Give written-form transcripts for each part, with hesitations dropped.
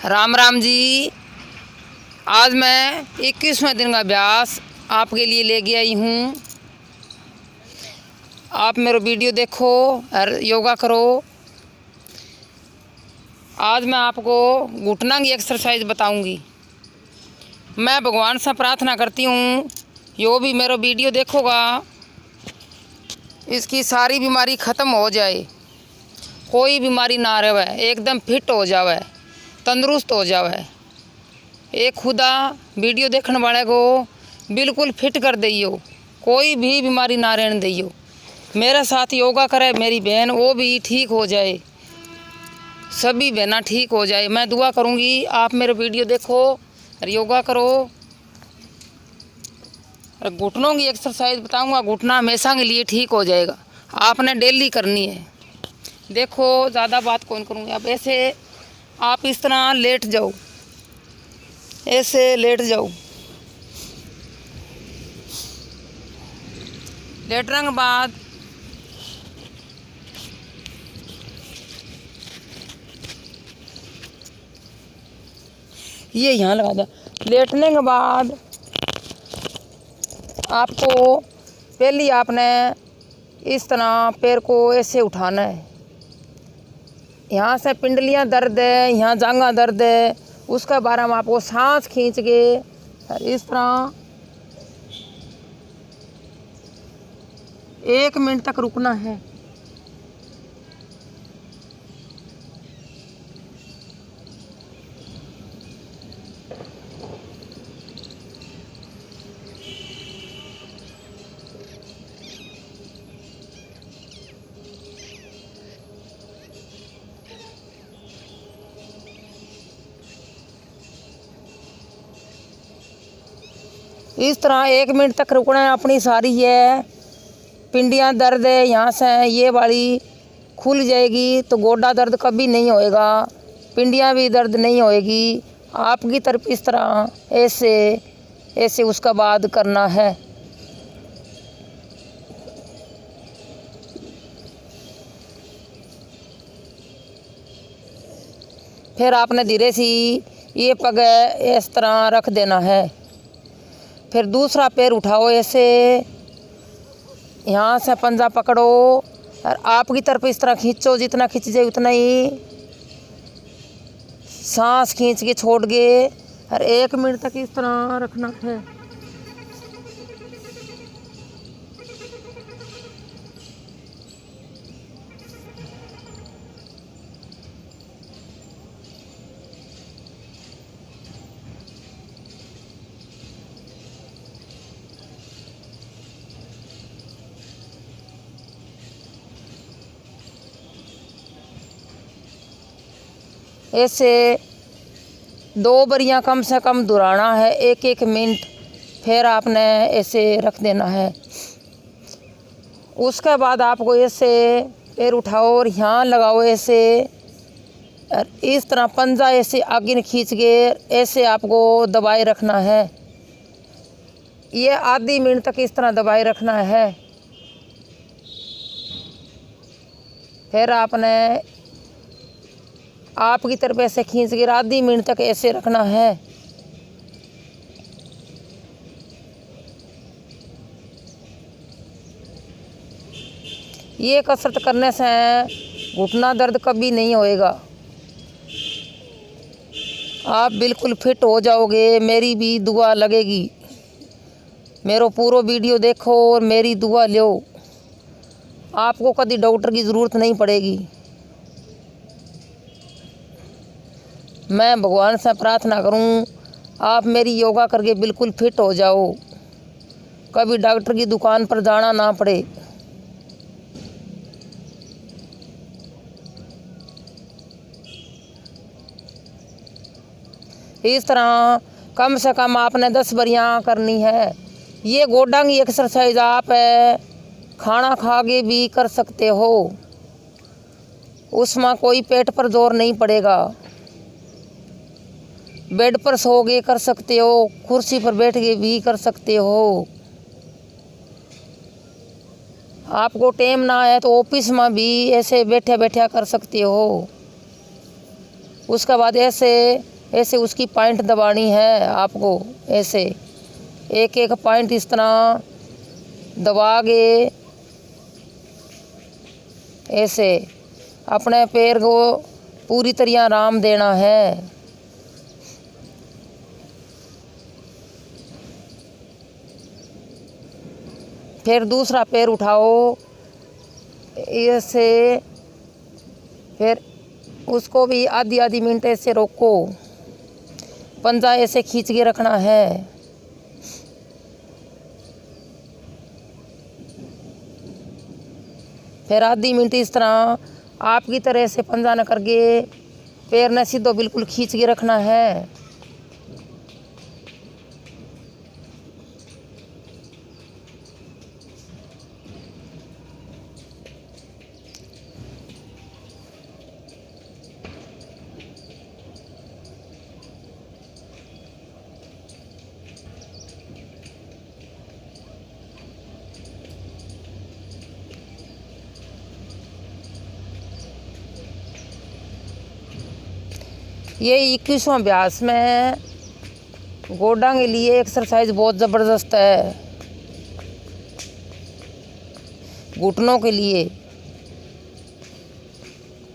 राम राम जी। आज मैं 21वें दिन का अभ्यास आपके लिए लेके आई हूँ। आप मेरा वीडियो देखो और योगा करो। आज मैं आपको घुटना की एक्सरसाइज बताऊंगी। मैं भगवान से प्रार्थना करती हूँ जो भी मेरा वीडियो देखोगा इसकी सारी बीमारी ख़त्म हो जाए, कोई बीमारी ना रहे, एकदम फिट हो जावे, तंदुरुस्त हो जावे। एक खुदा वीडियो देखने वाले को बिल्कुल फिट कर दियो, कोई भी बीमारी ना रहने दियो। मेरे साथ योगा करे मेरी बहन, वो भी ठीक हो जाए, सभी बहना ठीक हो जाए। मैं दुआ करूँगी आप मेरे वीडियो देखो और योगा करो। और घुटनों की एक्सरसाइज बताऊँगा, घुटना हमेशा के लिए ठीक हो जाएगा। आपने डेली करनी है। देखो ज़्यादा बात कौन करूँगी। अब ऐसे आप इस तरह लेट जाओ, ऐसे लेट जाओ। लेटने के बाद ये यहाँ लगा दो। लेटने के बाद आपको पहले आपने इस तरह पैर को ऐसे उठाना है। यहाँ से पिंडलियाँ दर्द है, यहाँ जांघा दर्द है, उसके बारे में आपको सांस खींच के इस तरह 1 मिनट तक रुकना है। इस तरह 1 मिनट तक रुकना है। अपनी सारी ये पिंडियाँ दर्द है, यहाँ से ये वाली खुल जाएगी तो गोडा दर्द कभी नहीं होएगा, पिंडियाँ भी दर्द नहीं होएगी। आपकी तरफ इस तरह ऐसे ऐसे उसका बाद करना है। फिर आपने धीरे सी ये पग इस तरह रख देना है। फिर दूसरा पैर उठाओ, ऐसे यहाँ से पंजा पकड़ो और आपकी तरफ इस तरह खींचो, जितना खींच जाए उतना ही। सांस खींच के छोड़ के और 1 मिनट तक इस तरह रखना है। ऐसे 2 बरियाँ कम से कम दुहराना है, 1-1 मिनट। फिर आपने ऐसे रख देना है। उसके बाद आपको ऐसे पैर उठाओ और यहाँ लगाओ ऐसे, और इस तरह पंजा ऐसे आगे खींच के ऐसे आपको दबाए रखना है। ये आधी मिनट तक इस तरह दबाए रखना है। फिर आपने आपकी तरफ ऐसे खींच के आधी मिनट तक ऐसे रखना है। ये कसरत करने से घुटना दर्द कभी नहीं होएगा। आप बिल्कुल फिट हो जाओगे। मेरी भी दुआ लगेगी। मेरा पूरा वीडियो देखो और मेरी दुआ लो। आपको कभी डॉक्टर की ज़रूरत नहीं पड़ेगी। मैं भगवान से प्रार्थना करूं आप मेरी योगा करके बिल्कुल फिट हो जाओ, कभी डॉक्टर की दुकान पर जाना ना पड़े। इस तरह कम से कम आपने 10 बरियाँ करनी है। ये गोडा की एक्सरसाइज आप खाना खा के भी कर सकते हो, उसमें कोई पेट पर जोर नहीं पड़ेगा। बेड पर सो के कर सकते हो, कुर्सी पर बैठ के भी कर सकते हो। आपको टाइम ना है तो ऑफिस में भी ऐसे बैठे बैठे कर सकते हो। उसके बाद ऐसे ऐसे उसकी पॉइंट दबानी है आपको। ऐसे एक एक पॉइंट इस तरह दबा के ऐसे अपने पैर को पूरी तरह आराम देना है। फिर दूसरा पैर उठाओ ऐसे, फिर उसको भी आधी आधी मिनट ऐसे रोको, पंजा ऐसे खींच के रखना है। फिर आधी मिनट इस तरह आपकी तरह से पंजा न करके पैर न सीधो बिल्कुल खींच के रखना है। ये 21वां अभ्यास में गोडा के लिए एक्सरसाइज बहुत ज़बरदस्त है, घुटनों के लिए।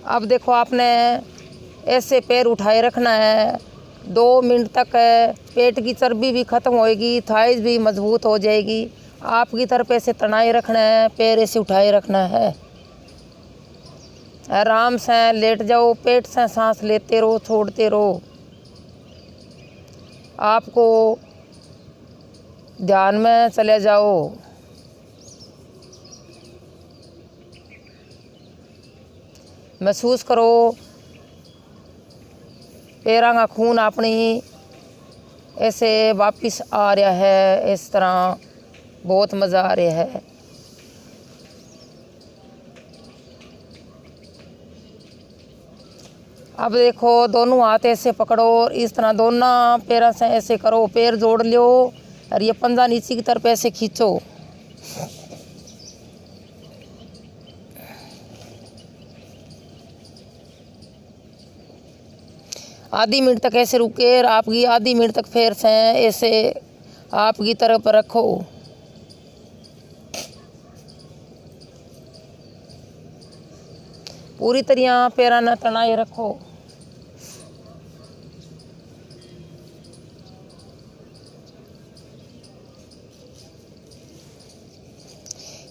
अब देखो आपने ऐसे पैर उठाए रखना है 2 मिनट तक। पेट की चर्बी भी ख़त्म होएगी, थाइज भी मजबूत हो जाएगी। आपकी तरफ ऐसे तनाए रखना है, पैर ऐसे उठाए रखना है। आराम से लेट जाओ, पेट से सांस लेते रहो, छोड़ते रहो। आपको ध्यान में चले जाओ। महसूस करो पैरों का खून अपनी ऐसे वापस आ रहा है। इस तरह बहुत मज़ा आ रहा है। अब देखो दोनों हाथ ऐसे पकड़ो और इस तरह दोनों पैरों से ऐसे करो, पैर जोड़ लो और ये पंजा नीचे की तरफ ऐसे खींचो। आधी मिनट तक ऐसे रुके और आपकी आधी मिनट तक फिर से ऐसे आपकी तरफ रखो। पूरी तरह पैर न तनाए रखो।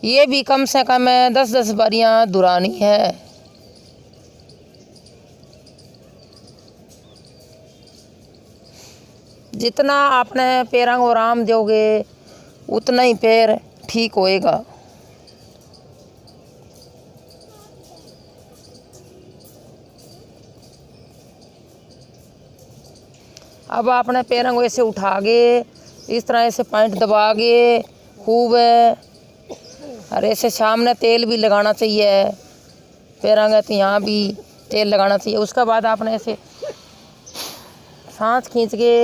ये भी कम से कम 10-10 बारियां दुरानी है। जितना आपने पैरों को आराम दोगे उतना ही पैर ठीक होएगा। अब आपने पैरों को ऐसे उठा के इस तरह ऐसे पॉइंट दबा के खूब और ऐसे सामने तेल भी लगाना चाहिए पैरों का, तो यहाँ भी तेल लगाना चाहिए। उसके बाद आपने ऐसे सांस खींच के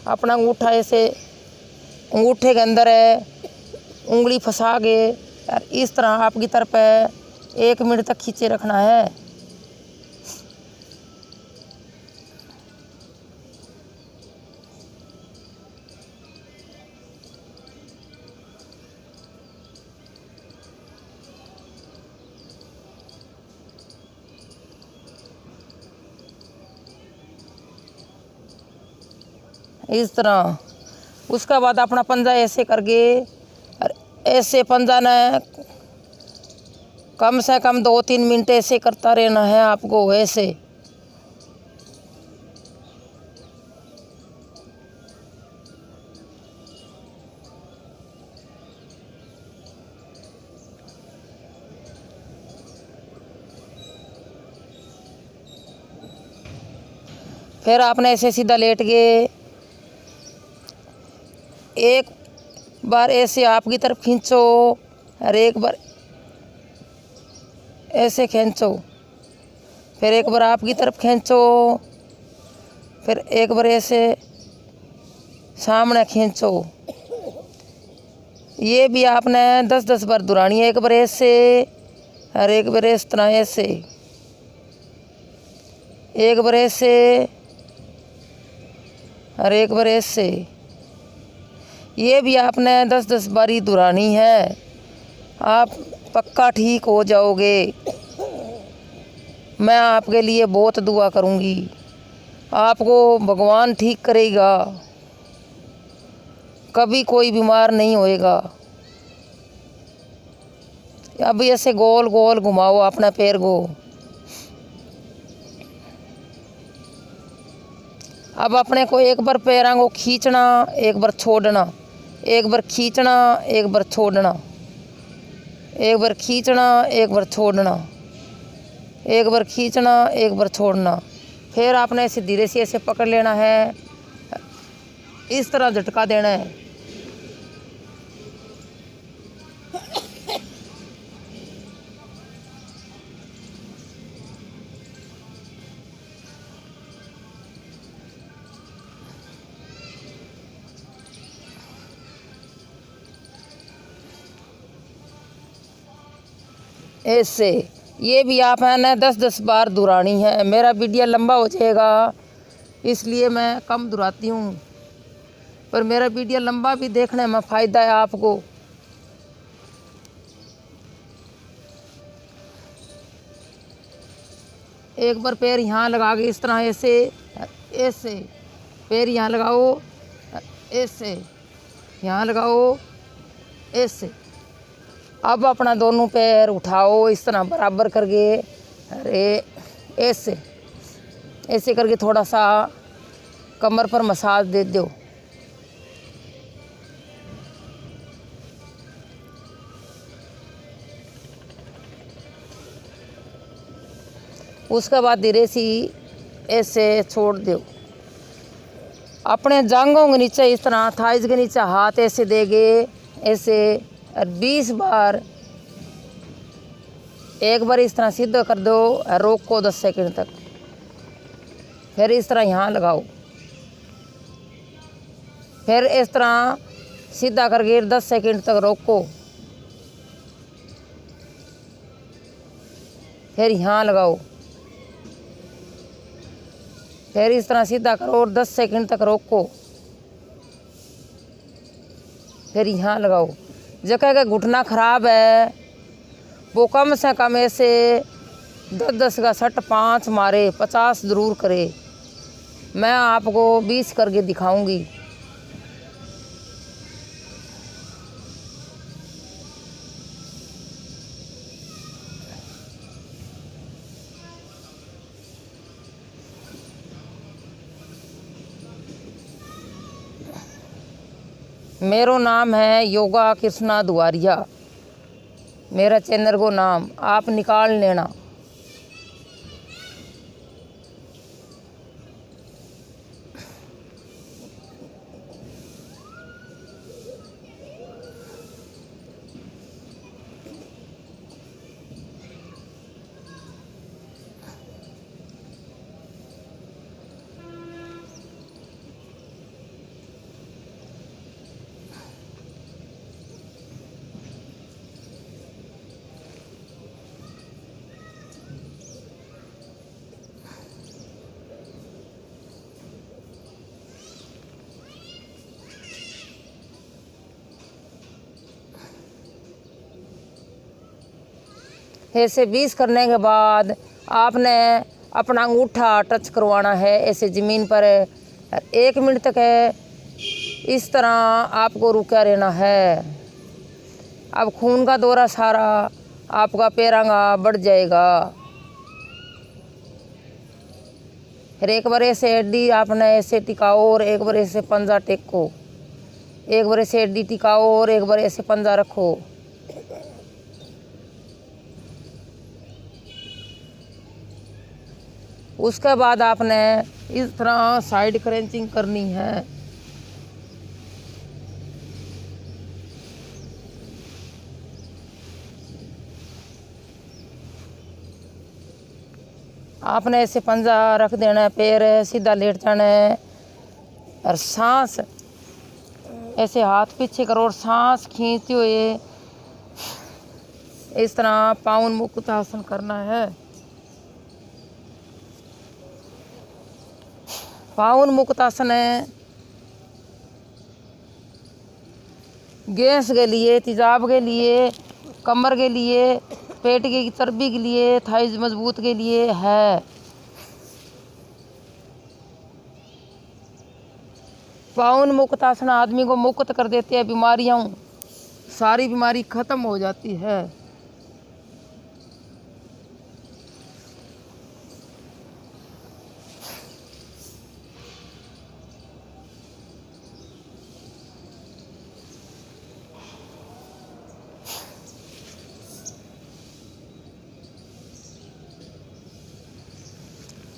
अपना अंगूठा ऐसे अंगूठे के अंदर उंगली फंसा के और इस तरह आपकी तरफ 1 मिनट तक खींचे रखना है। इस तरह उसका बाद अपना पंजा ऐसे करके और ऐसे पंजा ने कम से कम 2-3 मिनट ऐसे करता रहना है आपको। ऐसे फिर आपने ऐसे सीधा लेट के एक बार ऐसे आपकी तरफ खींचो और एक बार ऐसे खींचो, फिर एक बार आपकी तरफ खींचो, फिर एक बार ऐसे सामने खींचो। ये भी आपने 10-10 बार दोहरानी है। एक बार ऐसे और एक बार इस तरह ऐसे, एक बार ऐसे और एक बार ऐसे। ये भी आपने 10-10 बारी दोहरानी है, आप पक्का ठीक हो जाओगे। मैं आपके लिए बहुत दुआ करूँगी, आपको भगवान ठीक करेगा, कभी कोई बीमार नहीं होएगा। अब ऐसे गोल गोल घुमाओ अपना पैर को। अब अपने को एक बार पैरों को खींचना, एक बार छोड़ना, एक बार खींचना, एक बार छोड़ना, एक बार खींचना, एक बार छोड़ना, एक बार खींचना, एक बार छोड़ना। फिर आपने ऐसे धीरे से ऐसे पकड़ लेना है, इस तरह झटका देना है। ऐसे ये भी आप है ना 10-10 बार दोहरानी है। मेरा वीडियो लंबा हो जाएगा इसलिए मैं कम दोहराती हूँ, पर मेरा वीडियो लंबा भी देखने में फ़ायदा है आपको। एक बार पैर यहाँ लगा के इस तरह ऐसे ऐसे पैर यहाँ लगाओ, ऐसे यहाँ लगाओ, ऐसे। अब अपना दोनों पैर उठाओ इस तरह बराबर करके, अरे ऐसे ऐसे करके थोड़ा सा कमर पर मसाज दे दो। उसके बाद धीरे सी ऐसे छोड़ दो। अपने जांघों के नीचे इस तरह थाइज के नीचे हाथ ऐसे देंगे, ऐसे, और 20 बार। एक बार इस तरह सीधा कर दो और रोको 10 सेकंड तक। फिर इस तरह यहाँ लगाओ, फिर इस तरह सीधा करके 10 सेकंड तक रोको, फिर यहाँ लगाओ, फिर इस तरह सीधा करो और 10 सेकंड तक रोको, फिर यहाँ लगाओ। जगह का घुटना खराब है वो कम से कम ऐसे 10-10 का सट 5 मारे, 50 ज़रूर करे। मैं आपको 20 करके दिखाऊंगी। मेरो नाम है योगा कृष्णा दुआरिया, मेरा चैनल को नाम आप निकाल लेना। ऐसे 20 करने के बाद आपने अपना अंगूठा टच करवाना है ऐसे ज़मीन पर। 1 मिनट तक है इस तरह आपको रुका रहना है। अब खून का दौरा सारा आपका पैरांगा बढ़ जाएगा। फिर एक बार ऐसे हड्डी आपने ऐसे टिकाओ और एक बार ऐसे पंजा टेको, एक बार ऐसे हड्डी टिकाओ और एक बार ऐसे पंजा रखो। उसके बाद आपने इस तरह साइड क्रंचिंग करनी है। आपने ऐसे पंजा रख देना है, पैर सीधा लेट जाना है और सांस ऐसे हाथ पीछे करो और सांस खींचते हुए इस तरह पावन मुक्त आसन करना है। पावन मुक्त आसन है गैस के लिए, तेजाब के लिए, कमर के लिए, पेट की चर्बी के लिए, थाइज मजबूत के लिए है। पावन मुक्त आसन आदमी को मुक्त कर देते हैं बीमारियों, सारी बीमारी खत्म हो जाती है।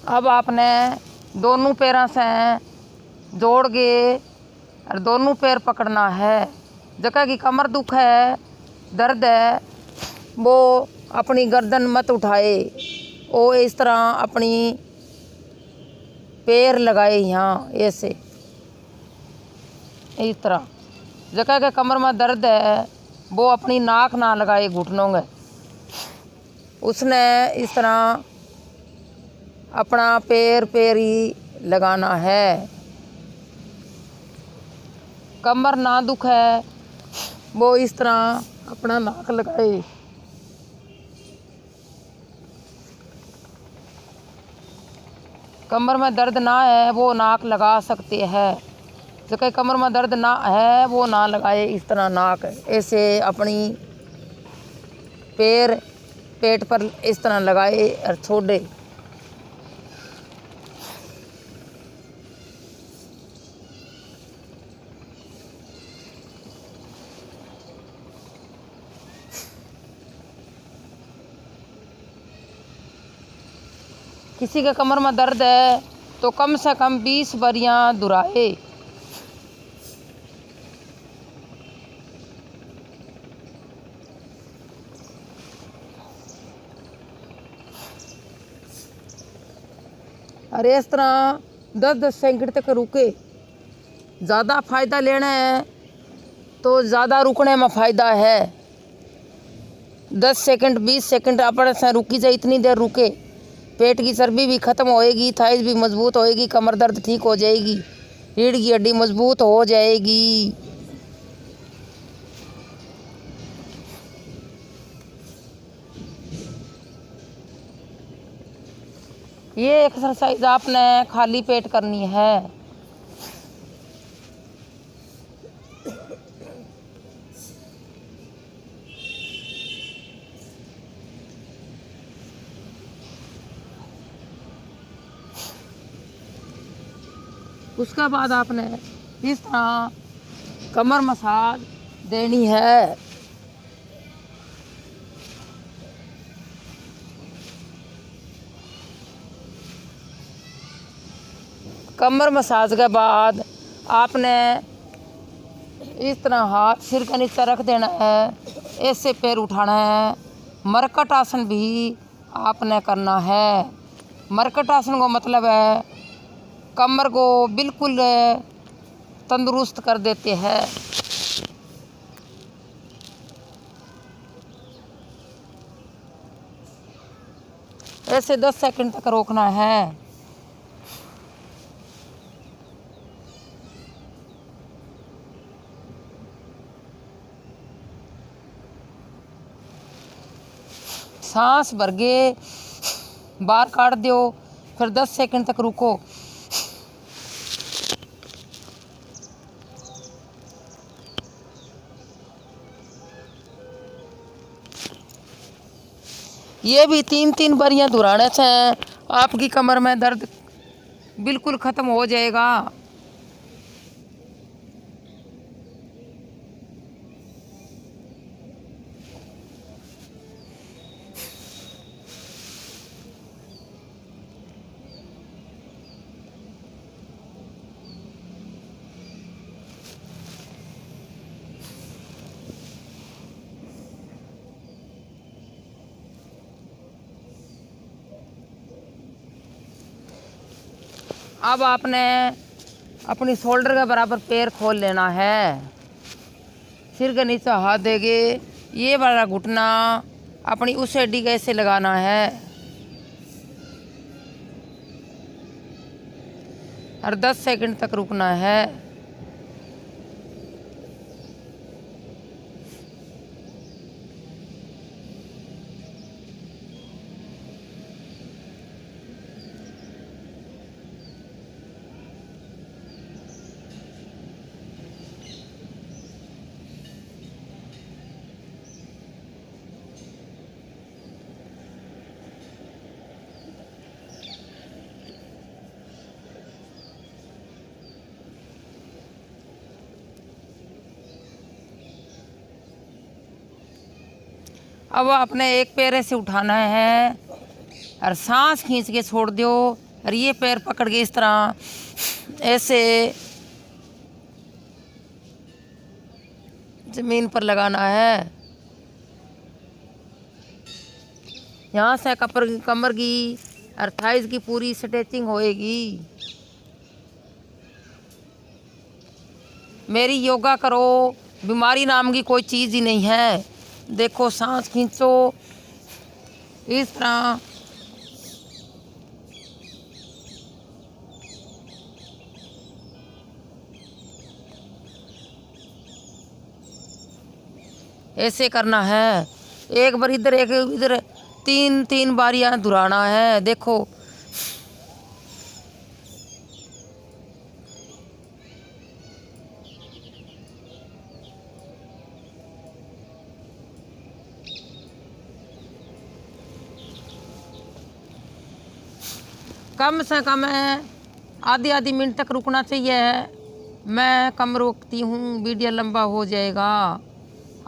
अब आपने दोनों पैरों से जोड़ के और दोनों पैर पकड़ना है। जगह की कमर दुख है, दर्द है, वो अपनी गर्दन मत उठाए, वो इस तरह अपनी पैर लगाए यहाँ ऐसे, इस तरह। जगह के कमर में दर्द है वो अपनी नाक ना लगाए घुटनों में, उसने इस तरह अपना पैर ही लगाना है। कमर ना दुख है वो इस तरह अपना नाक लगाए। कमर में दर्द ना है वो नाक लगा सकते हैं, जो कमर में दर्द ना है वो ना लगाए इस तरह नाक। ऐसे अपनी पैर पेट पर इस तरह लगाए और छोड़े। किसी के कमर में दर्द है तो कम से कम 20 बारियां दोहराए। और इस तरह 10-10 सेकंड तक रुके। ज़्यादा फ़ायदा लेना है तो ज़्यादा रुकने में फ़ायदा है। 10 सेकंड 20 सेकंड अपने से रुकी जाए, इतनी देर रुके, पेट की चर्बी भी खत्म होएगी, थाइज भी मजबूत होएगी, कमर दर्द ठीक हो जाएगी, रीढ़ की हड्डी मजबूत हो जाएगी। ये एक्सरसाइज आपने खाली पेट करनी है। उसके बाद आपने इस तरह कमर मसाज देनी है। कमर मसाज के बाद आपने इस तरह हाथ सिर के नीचे रख देना है, ऐसे पैर उठाना है। मरकट आसन भी आपने करना है। मरकट आसन का मतलब है कमर को बिल्कुल तंदुरुस्त कर देते हैं। ऐसे 10 सेकंड तक रोकना है। सांस भर के बाहर काट दो, फिर 10 सेकंड तक रुको। ये भी 3-3 बारियां दोहराने से आपकी कमर में दर्द बिल्कुल ख़त्म हो जाएगा। अब आपने अपनी शोल्डर के बराबर पैर खोल लेना है। सिर के नीचे हाथ देके ये वाला घुटना अपनी उस हड्डी का ऐसे लगाना है और 10 सेकंड तक रुकना है। अब आपने एक पैर से उठाना है और सांस खींच के छोड़ दो और ये पैर पकड़ के इस तरह ऐसे जमीन पर लगाना है। यहाँ से कमर की और थाइज की पूरी स्ट्रेचिंग होएगी। मेरी योगा करो, बीमारी नाम की कोई चीज़ ही नहीं है। देखो सांस खींचो इस तरह, ऐसे करना है। एक बार इधर एक इधर, तीन तीन बारियां दोहराना है। देखो कम से कम आधी आधी मिनट तक रुकना चाहिए। मैं कम रोकती हूँ, वीडियो लंबा हो जाएगा।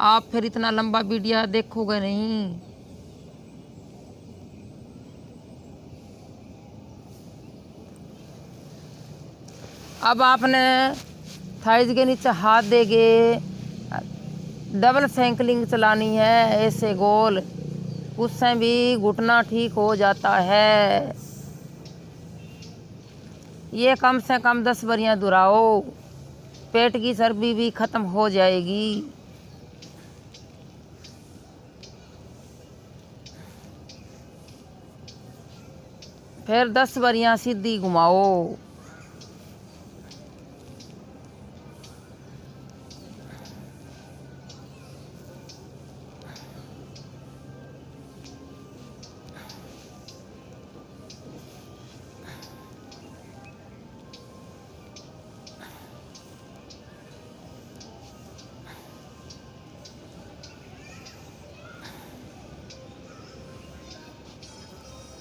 आप फिर इतना लंबा वीडियो देखोगे नहीं। अब आपने थाइज के नीचे हाथ देके डबल साइकिलिंग चलानी है ऐसे गोल, उससे भी घुटना ठीक हो जाता है। ये कम से कम 10 बारियां दोहराओ, पेट की चर्बी भी खत्म हो जाएगी। फिर 10 बारियां सीधी घुमाओ।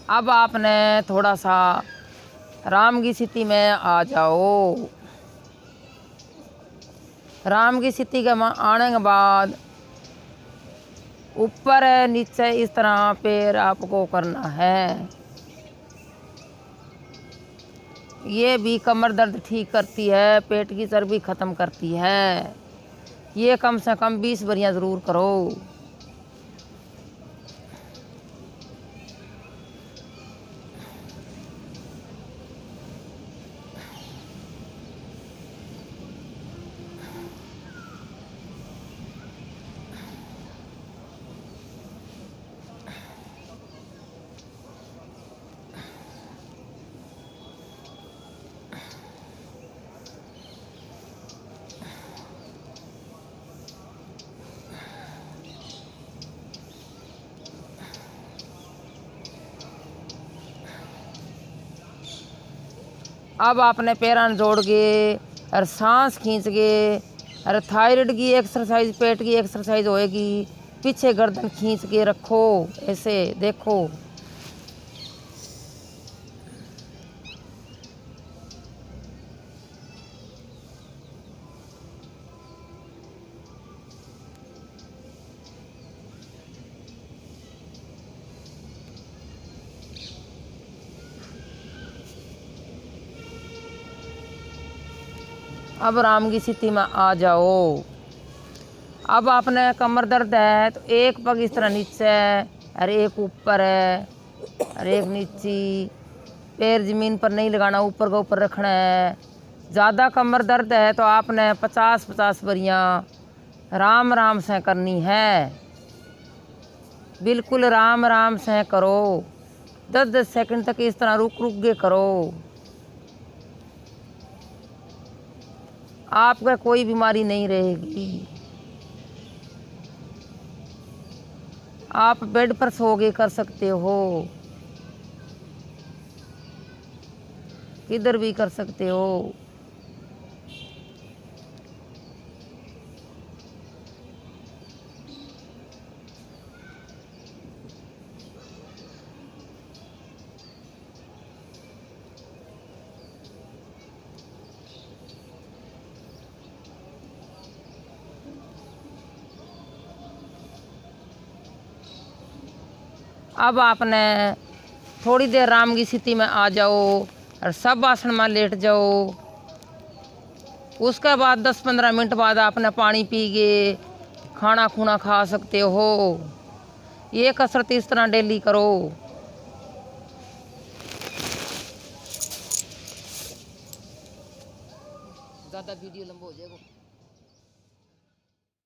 अब आपने थोड़ा सा राम की स्थिति में आ जाओ। राम की स्थिति के आने के बाद ऊपर नीचे इस तरह पैर आपको करना है। ये भी कमर दर्द ठीक करती है, पेट की चर्बी ख़त्म करती है। ये कम से कम 20 बारियां ज़रूर करो। अब आपने पैरान जोड़ के और सांस खींच के और थायराइड की एक्सरसाइज, पेट की एक्सरसाइज होएगी। पीछे गर्दन खींच के रखो ऐसे, देखो अब राम की स्थिति में आ जाओ। अब आपने कमर दर्द है तो एक पग इस तरह नीचे और एक ऊपर है और एक नीचे। पैर ज़मीन पर नहीं लगाना, ऊपर का ऊपर रखना है। ज़्यादा कमर दर्द है तो आपने 50-50 बारियां राम राम से करनी है। बिल्कुल राम राम से करो। 10-10 सेकंड तक इस तरह रुक रुक के करो। आपका कोई बीमारी नहीं रहेगी। आप बेड पर सो के कर सकते हो, किधर भी कर सकते हो। अब आपने थोड़ी देर आराम की स्थिति में आ जाओ और सब आसन में लेट जाओ। उसके बाद 10-15 मिनट बाद आपने पानी पी के खाना खूना खा सकते हो। ये कसरत इस तरह डेली करो। ज़्यादा वीडियो लंबा हो जाएगा।